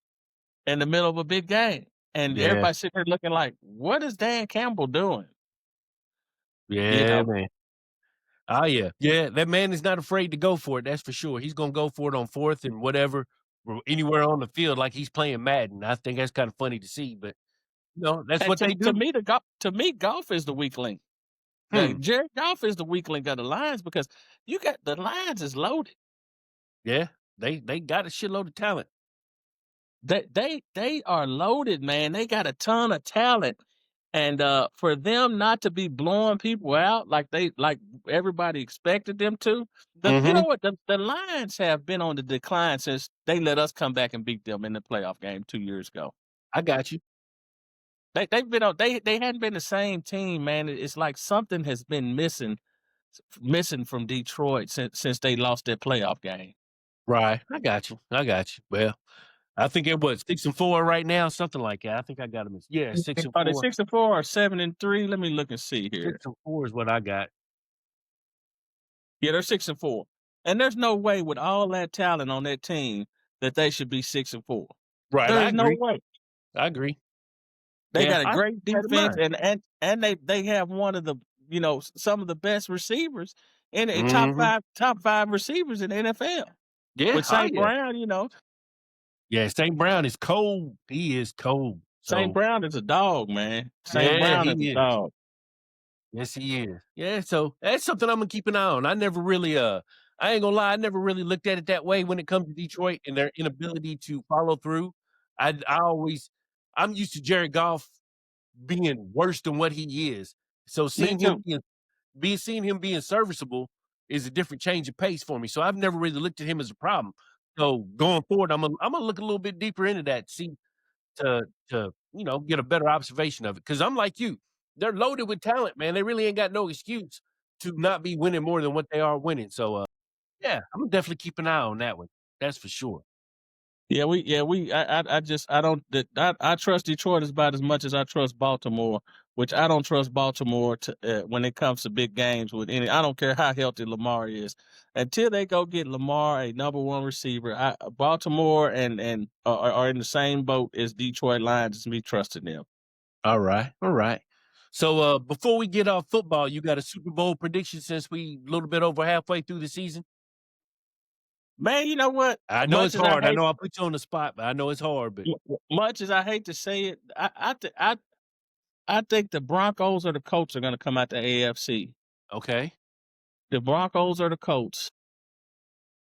in the middle of a big game, and Yeah, everybody sitting there looking like, "What is Dan Campbell doing?" You yeah, know? man. Oh, yeah. Yeah, that man is not afraid to go for it, that's for sure. He's gonna go for it on 4th and whatever, or anywhere on the field like he's playing Madden. I think that's kinda funny to see, but, that's And what they to do. me, golf is the weak link. Hmm. Jared Goff is the weak link of the Lions because you got the Lions is loaded. Yeah. They got a shitload of talent. They are loaded, man. They got a ton of talent, and for them not to be blowing people out like everybody expected them to. You know Mhm. what? The Lions have been on the decline since they let us come back and beat them in the playoff game 2 years ago. I got you. They've been on. They hadn't been the same team, man. It's like something has been missing from Detroit since they lost that playoff game. Right. I got you. I got you. Well, I think it was 6-4 right now, something like that. I think I got 'em as yeah, six and Are they four. 6-4 or 7-3? Let me look and see here. 6-4 is what I got. Yeah, they're 6-4. And there's no way with all that talent on that team that they should be 6-4. Right, I There's no agree. way. I agree. They Yeah, got a I keep great that in defense, mind. and they have one of the, some of the best receivers in the Mhm. top 5 receivers in the NFL. Yeah, With oh, St. yeah. Brown, Yeah, St. Brown is cold. He is cold. St. So, Brown is a dog, man. St. yeah, Brown is a he is. dog. Yes, he is. Yeah, so that's something Imma keep an eye on. I never really, I ain't gonna lie, I never really looked at it that way when it comes to Detroit and their inability to follow through. I always I'm used to Jared Goff being worse than what he is. So Me too. seeing him being serviceable is a different change of pace for me. So I've never really looked at him as a problem. So going forward, I'm gonna look a little bit deeper into that, see get a better observation of it. Because 'Cause I'm like you. They're loaded with talent, man. They really ain't got no excuse to not be winning more than what they are winning. So, yeah, Imma definitely keep an eye on that one. That's for sure. Yeah, we I just I don't that I trust Detroit as about as much as I trust Baltimore, which I don't trust Baltimore to when it comes to big games with any. I don't care how healthy Lamar is. Until they go get Lamar a number 1 receiver, Baltimore and are in the same boat as Detroit Lions as me trusting them. Alright, alright. So, before we get off football, you got a Super Bowl prediction since we a little bit over halfway through the season? Man, you know what? I know Much it's as I hard. I hate know I put you on the spot, but I know it's hard, but much as I hate to say it, I think the Broncos or the Colts are gonna come out the AFC. okay. The Broncos or the Colts.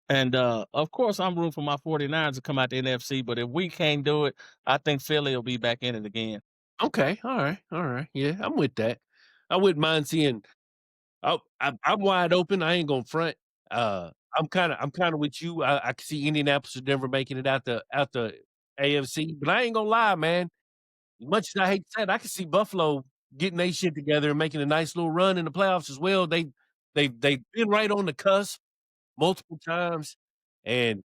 And, of course, I'm rooting for my 49ers to come out the NFC, but if we can't do it, I think Philly will be back in it again. Okay, alright, alright. Yeah, I'm with that. I wouldn't mind seeing I'm wide open. I ain't gonna front. I'm kinda with you. I can see Indianapolis or Denver making it out the AFC, but I ain't gonna lie, man. Much as I hate to say it, I can see Buffalo getting their shit together and making a nice little run in the playoffs as well. They've been right on the cusp multiple times, and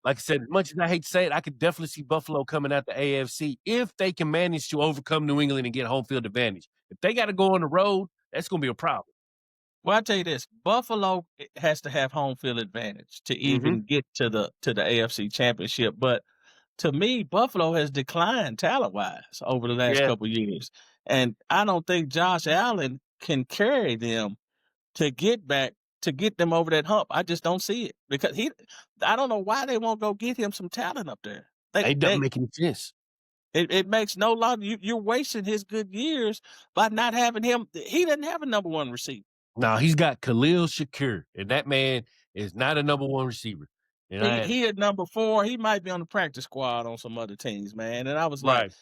like I said, as much as I hate to say it, I could definitely see Buffalo coming out the AFC if they can manage to overcome New England and get home field advantage. If they gotta go on the road, that's gonna be a problem. Well, I tell you this, Buffalo has to have home field advantage to Mhm. even get to the AFC Championship, but to me, Buffalo has declined talent-wise over the last Yeah. couple years, and I don't think Josh Allen can carry them to get them over that hump. I just don't see it because I don't know why they won't go get him some talent up there. It doesn't They make any sense. it makes no lot. You're wasting his good years by not having him. He doesn't have a number 1 receiver. Now he's got Khalil Shakir, and that man is not a number 1 receiver. And I He at number 4. He might be on the practice squad on some other teams, man. And I was like, right.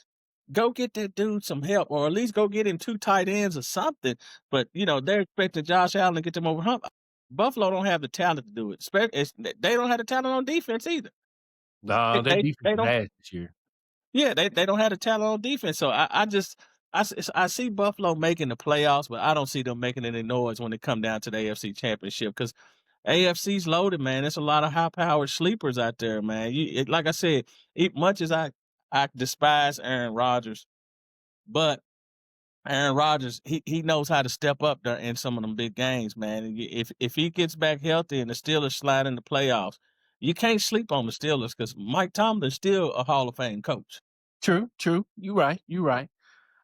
go get that dude some help, or at least go get him 2 tight ends or something. But they're expecting Josh Allen to get them over hump. Buffalo don't have the talent to do it. They don't have the talent on defense either. Nah, their defense They is don't. ass this year. Yeah, they don't have the talent on defense. So I see Buffalo making the playoffs, but I don't see them making any noise when it come down to the AFC Championship because AFC's loaded, man. There's a lot of high powered sleepers out there, man. Like I said, much as I despise Aaron Rodgers, but Aaron Rodgers, he knows how to step up there in some of them big games, man. And if he gets back healthy and the Steelers slide in the playoffs, you can't sleep on the Steelers because Mike Tomlin's still a Hall of Fame coach. True, true. You right, you right.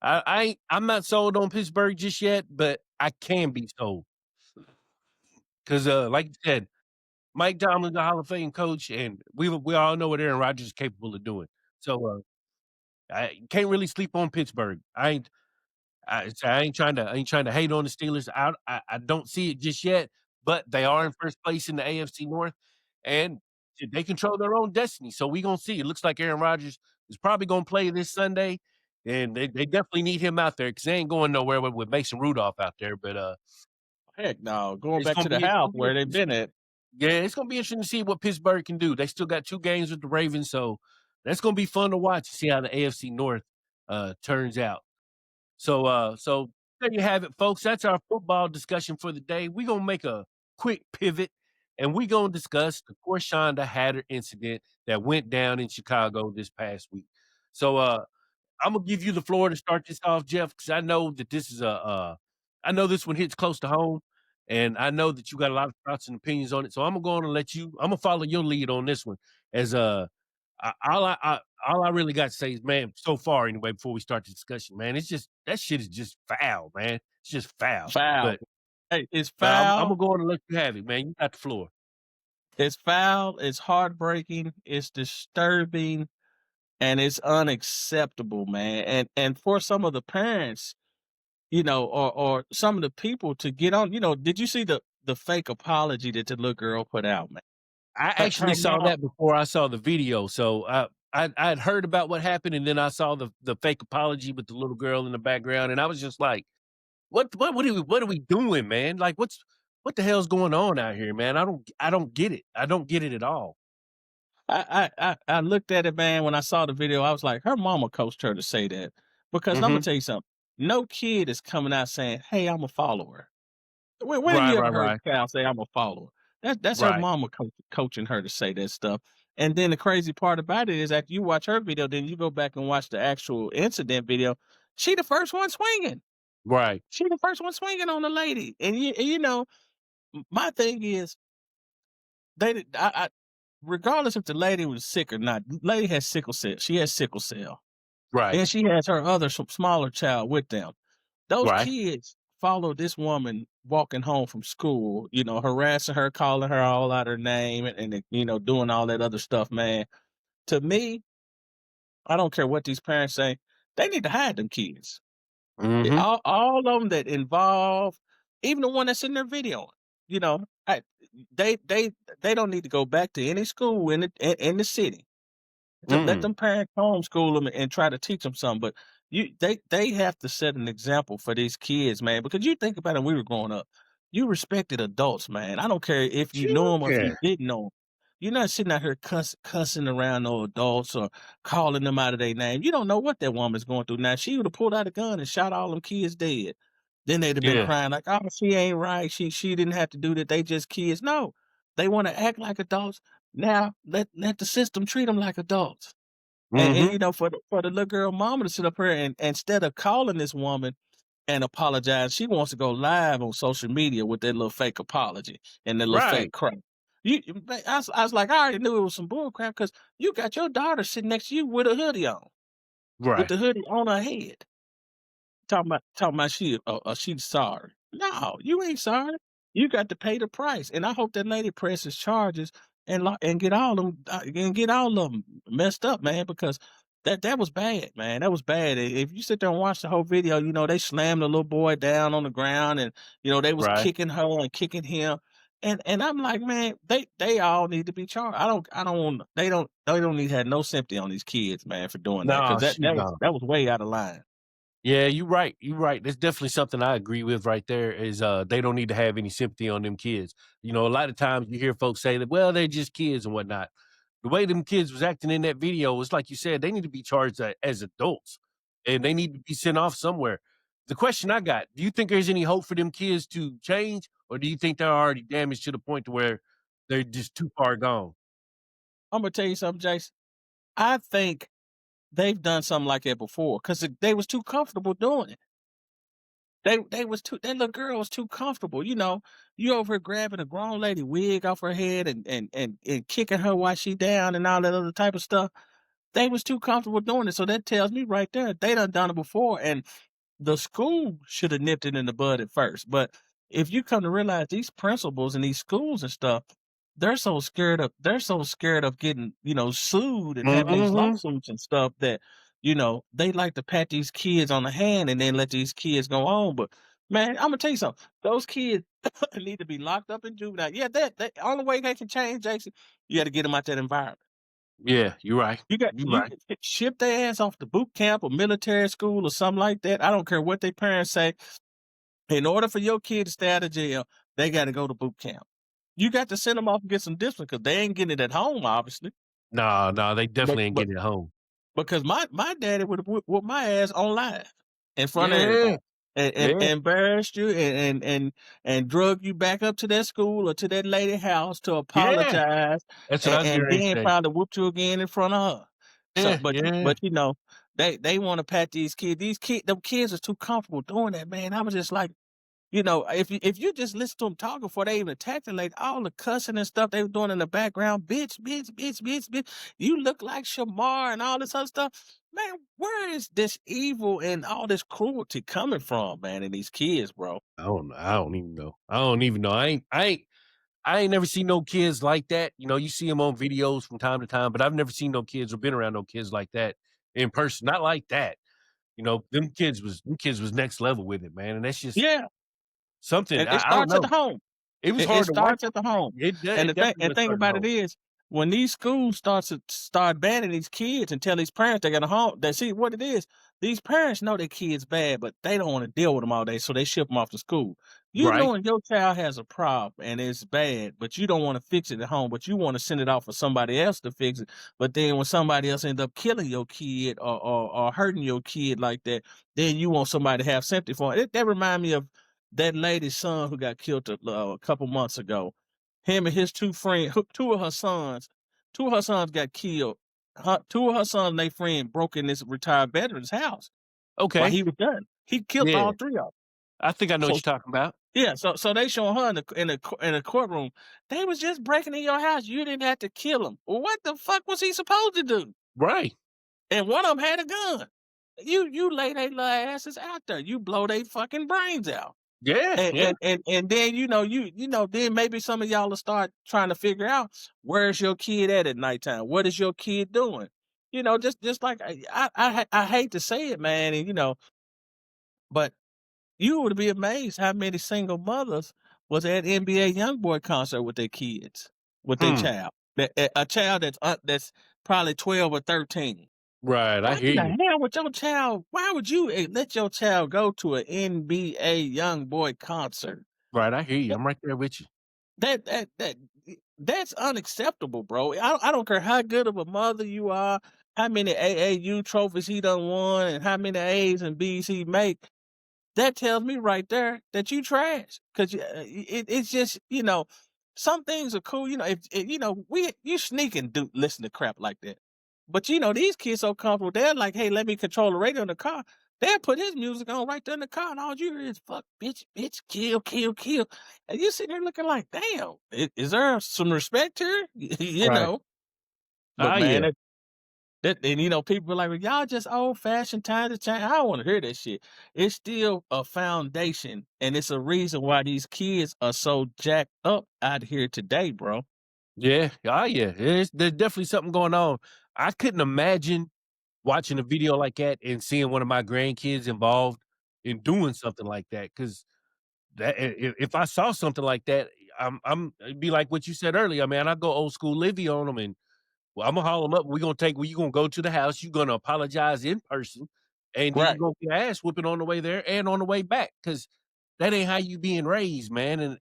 I'm not sold on Pittsburgh just yet, but I can be sold because, like you said, Mike Tomlin's a Hall of Fame coach, and we all know what Aaron Rodgers is capable of doing. So, I can't really sleep on Pittsburgh. I ain't trying to hate on the Steelers. I don't see it just yet, but they are in first place in the AFC North, and they control their own destiny. So we gonna see. It looks like Aaron Rodgers is probably gonna play this Sunday, and they definitely need him out there because they ain't going nowhere with Mason Rudolph out there. But Heck no, going back to the it's house gonna be where they've interesting to been see. at. Yeah, it's gonna be interesting to see what Pittsburgh can do. They still got 2 games with the Ravens, so that's gonna be fun to watch and see how the AFC North turns out. So there you have it, folks. That's our football discussion for the day. We're gonna make a quick pivot and we're gonna discuss the Corshawnda Hatter incident that went down in Chicago this past week. So I'm gonna give you the floor to start this off, Jeff, because I know that this is I know this one hits close to home. and I know that you got a lot of thoughts and opinions on it, so I'm gonna let you. I'm gonna follow your lead on this one. As all I really got to say is, man, so far anyway, before we start the discussion, man, it's just that shit is just foul, man. It's just foul. Foul. But Hey, it's I'm foul. gonna go on and let you have it, man. You got the floor. It's foul. It's heartbreaking. It's disturbing, and it's unacceptable, man. And for some of the parents, or some of the people to get on. Did you see the fake apology that the little girl put out, man? I Her actually saw mom. that before I saw the video, so I'd heard about what happened, and then I saw the fake apology with the little girl in the background, and I was just like, what are we doing, man? Like, what the hell's going on out here, man? I don't get it. I don't get it at all. I looked at it, man. When I saw the video, I was like, her mama coached her to say that because I'm gonna Mhm. tell you something. No kid is coming out saying, "Hey, I'm a follower." When have Right, you ever right, heard right. a child say, "I'm a follower"? That's her Right. mama coaching her to say that stuff. And then the crazy part about it is after you watch her video, then you go back and watch the actual incident video. She the first one swinging. Right. She the first one swinging on the lady. My thing is they did- I regardless if the lady was sick or not, lady has sickle cell. She has sickle cell. Right. And she has her other smaller child with them. Those Right. kids followed this woman walking home from school, harassing her, calling her all out her name and doing all that other stuff, man. To me, I don't care what these parents say. They need to hide them kids. Mhm. All of them that involve, even the one that's in their video, you know, I, they they don't need to go back to any school in the city. To let Mm. them parents homeschool them and try to teach them something, but they have to set an example for these kids, man, because you think about it, when we were growing up, you respected adults, man. I don't care if you knew Sure them or if you can. didn't know them. You're not sitting out here cussing around no adults or calling them out of their name. You don't know what that woman's going through. Now, she would have pulled out a gun and shot all them kids dead. Then they'd have been Yeah. crying like, "Oh, she ain't right. She didn't have to do that. They just kids." No, they want to act like adults. Now let the system treat them like adults. And Mhm. for the little girl mama to sit up here and instead of calling this woman and apologize, she wants to go live on social media with that little fake apology and that little Right. fake crap. I was like, I already knew it was some bull crap because you got your daughter sitting next to you with a hoodie on, with Right. the hoodie on her head. Talking about she's sorry. No, you ain't sorry. You got to pay the price, and I hope that lady presses charges and get all of them messed up, man, because that was bad, man. That was bad. If you sit there and watch the whole video, they slammed the little boy down on the ground, and they was Right. kicking her and kicking him, and I'm like, man, they all need to be charged. They don't need to have no sympathy on these kids, man, for doing that No, because that shoot, that was no. that was way out of line. Yeah, you're right, you're right. That's definitely something I agree with right there is, they don't need to have any sympathy on them kids. You know, a lot of times you hear folks say that, "Well, they're just kids and whatnot." The way them kids was acting in that video was like you said, they need to be charged as adults, and they need to be sent off somewhere. The question I got, do you think there's any hope for them kids to change, or do you think they're already damaged to the point to where they're just too far gone? I'm gonna tell you something, Jason. I think they've done something like that before because they was too comfortable doing it. That little girl was too comfortable. You over here grabbing a grown lady wig off her head and kicking her while she down and all that other type of stuff. They was too comfortable doing it. So that tells me right there they done it before. And the school should have nipped it in the bud at first. But if you come to realize these principals and these schools and stuff, they're so scared of getting, sued and having these Mhm. lawsuits and stuff that, they like to pat these kids on the hand and then let these kids go on. But man, I'm gonna tell you something. Those kids need to be locked up in juvenile. Yeah, that only way they can change, Jason, you got to get them out that environment. Yeah, you're right. You're You right. ship their ass off to boot camp or military school or something like that. I don't care what their parents say. In order for your kid to stay out of jail, they got to go to boot camp. You got to send them off and get some discipline because they ain't getting it at home, obviously. No, no, they But definitely ain't but getting it home. because my daddy would have whooped my ass on live in front of Yeah, everybody and yeah, embarrassed you and drug you back up to that school or to that lady house to yeah. apologize That's what I was getting and ready to then say. probably whooped you again in front of her. So, Yeah, but yeah. but they want to pat these kids. Them kids are too comfortable doing that, man. I was just like, if you just listen to them talking before they even attacked it, like all the cussing and stuff they were doing in the background, bitch, bitch, bitch, bitch, bitch. You look like Shamar and all this other stuff. Man, where is this evil and all this cruelty coming from, man, in these kids, bro? I don't know. I don't even know. I don't even know. I ain't never seen no kids like that. You know, you see them on videos from time to time, but I've never seen no kids or been around no kids like that in person. Not like that. You know, them kids was next level with it, man. And that's just Yeah, something. and it I don't starts at the know. home. It was It hard to watch. starts at the home. And It definitely the does thing start at about it home. is, when these schools start banning these kids and tell these parents they got a home, they see what it is. These parents know their kids bad, but they don't want to deal with them all day, so they ship them off to school. You Right. knowing your child has a problem and it's bad, but you don't want to fix it at home, but you want to send it off for somebody else to fix it. But then when somebody else ends up killing your kid or hurting your kid like that, then you want somebody to have sympathy for it. That remind me of that lady's son who got killed a couple months ago. Him and his two friends, two of her sons got killed. Two of her sons and their friend broke in this retired veteran's house while Okay. he was done. He killed Yeah. all three of them. I think I know what So you're talking about. yeah, so they showing her in the courtroom. They was just breaking in your house. You didn't have to kill him. Well, what the fuck was he supposed to do? Right. And one of them had a gun. You lay their little asses out there. You blow their fucking brains out. Yeah. And Yeah. and and and then then maybe some of y'all will start trying to figure out where's your kid at nighttime. What is your kid doing? Just like I hate to say it, man, and but you would be amazed how many single mothers was at NBA YoungBoy concert with their kids, with their Hmm. child, a child that's probably 12 or 13. Right. I Why hear in the you. hell would your child? Why would you let your child go to an NBA YoungBoy concert? Right. I hear you. I'm right there with you. That that that that's unacceptable, bro. I don't care how good of a mother you are, how many AAU trophies he done won, and how many A's and B's he make. That tells me right there that you trash. Cause it's just some things are cool. If you sneak and do listen to crap like that. But these kids so comfortable. They're like, hey, let me control the radio in the car. They'll put his music on right there in the car, and all you hear is fuck, bitch, bitch, kill, kill, kill. And you sitting there looking like, damn, is there some respect here? you Right. know. But Ah, man, yeah. people are like, well, y'all just old fashioned times to change. I don't want to hear that shit. It's still a foundation, and it's a reason why these kids are so jacked up out here today, bro. Yeah. Ah, yeah. There's definitely something going on. I couldn't imagine watching a video like that and seeing one of my grandkids involved in doing something like that. Because if I saw something like that, it'd be like what you said earlier, man. I go old school Livy on them, and well, Imma haul them up. You gonna go to the house, you gonna apologize in person, and then you Right. gonna get ass whooping on the way there and on the way back, because that ain't how you being raised, man. And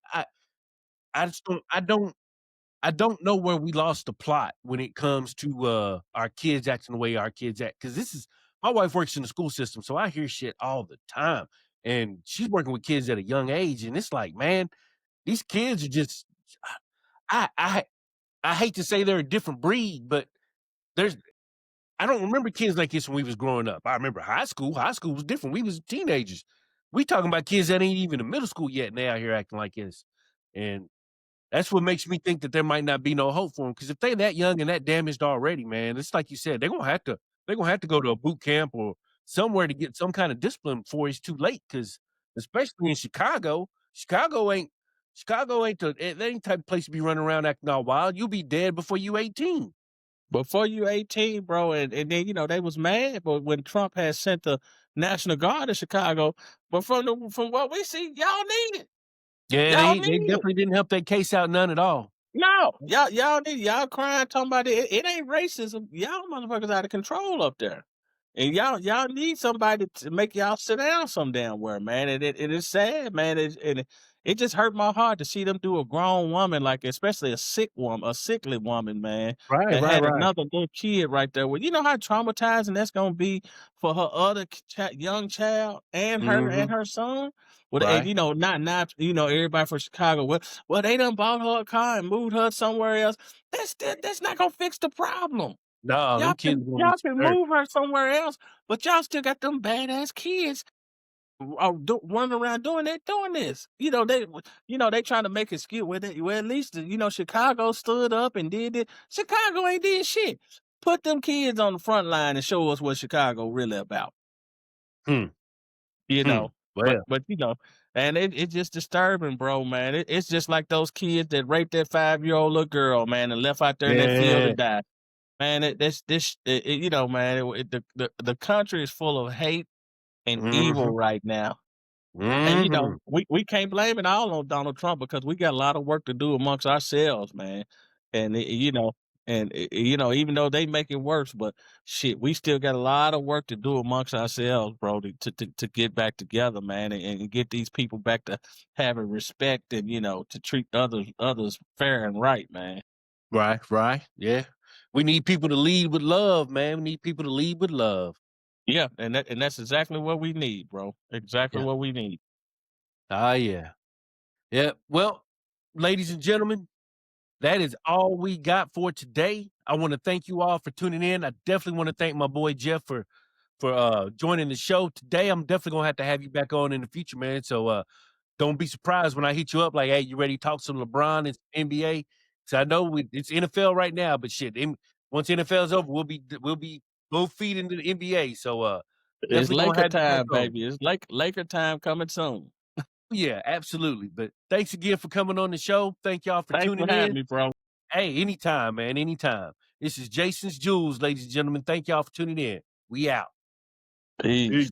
I just don't know where we lost the plot when it comes to, our kids acting the way our kids act. Because this is my wife works in the school system, so I hear shit all the time, and she's working with kids at a young age, and it's like, man, these kids are just I I I hate to say they're a different breed, but there's I don't remember kids like this when we was growing up. I remember high school. High school was different. We was teenagers. We talking about kids that ain't even in middle school yet, and they out here acting like this. And that's what makes me think that there might not be no hope for them. Because if they that young and that damaged already, man, it's like you said, they're gonna have to go to a boot camp or somewhere to get some kind of discipline before it's too late. Because especially in Chicago, Chicago ain't it ain't the type of place to be running around acting all wild. You'll be dead before you 18. Before you 18, bro, and then they was mad, but when Trump had sent the National Guard to Chicago, but from what we see, y'all need it. Yeah, Y'all they need it. definitely didn't help that case out none at all. No, y'all need y'all crying talking about it ain't racism. Y'all motherfuckers out of control up there. And y'all need somebody to make y'all sit down some damn where, man. And it is sad, man. It just hurt my heart to see them do a grown woman like, especially a sickly woman, man, Right, that right, had right. another little kid right there. Well, you know how traumatizing that's gonna be for her other young child and her Mhm. and her son. Well, and Right. not everybody from Chicago. Well, they done bought her a car and moved her somewhere else. That's not gonna fix the problem. No, them Y'all kids can gonna be y'all can disturbed. move her somewhere else, but y'all still got them badass kids. running around doing this. They trying to make excuse. Well, at least Chicago stood up and did it. Chicago ain't did shit. Put them kids on the front line and show us what Chicago really about. Hmm. You Hmm. know, but Well, but and it's just disturbing, bro, man. It's just like those kids that raped that 5-year-old little girl, man, and left out there in that field to yeah. die. Man, man, the country is full of hate and evil Mhm. right now. And, Mhm. we can't blame it all on Donald Trump because we got a lot of work to do amongst ourselves, man. And, even though they make it worse, but shit, we still got a lot of work to do amongst ourselves, bro, to get back together, man, and get these people back to having respect and, to treat others fair and right, man. Right, right. Yeah. We need people to lead with love, man. We need people to lead with love. Yeah, and that's exactly what we need, bro. Exactly Yeah. what we need. Ah, yeah. Yeah. Well, ladies and gentlemen, that is all we got for today. I want to thank you all for tuning in. I definitely want to thank my boy Jeff for joining the show today. I'm definitely gonna have to have you back on in the future, man. So don't be surprised when I hit you up like, hey, you ready to talk some LeBron and NBA? So I know it's NFL right now, but shit, once NFL's over, we'll be both feet into the NBA. So It's definitely gonna Laker have you back time, on. baby. It's Laker time coming soon. Yeah, absolutely. But thanks again for coming on the show. Thank y'all for Thanks for tuning having in. me, bro. Hey, anytime, man, anytime. This is Jason's Jewels, ladies and gentlemen. Thank y'all for tuning in. We out. Peace. Peace.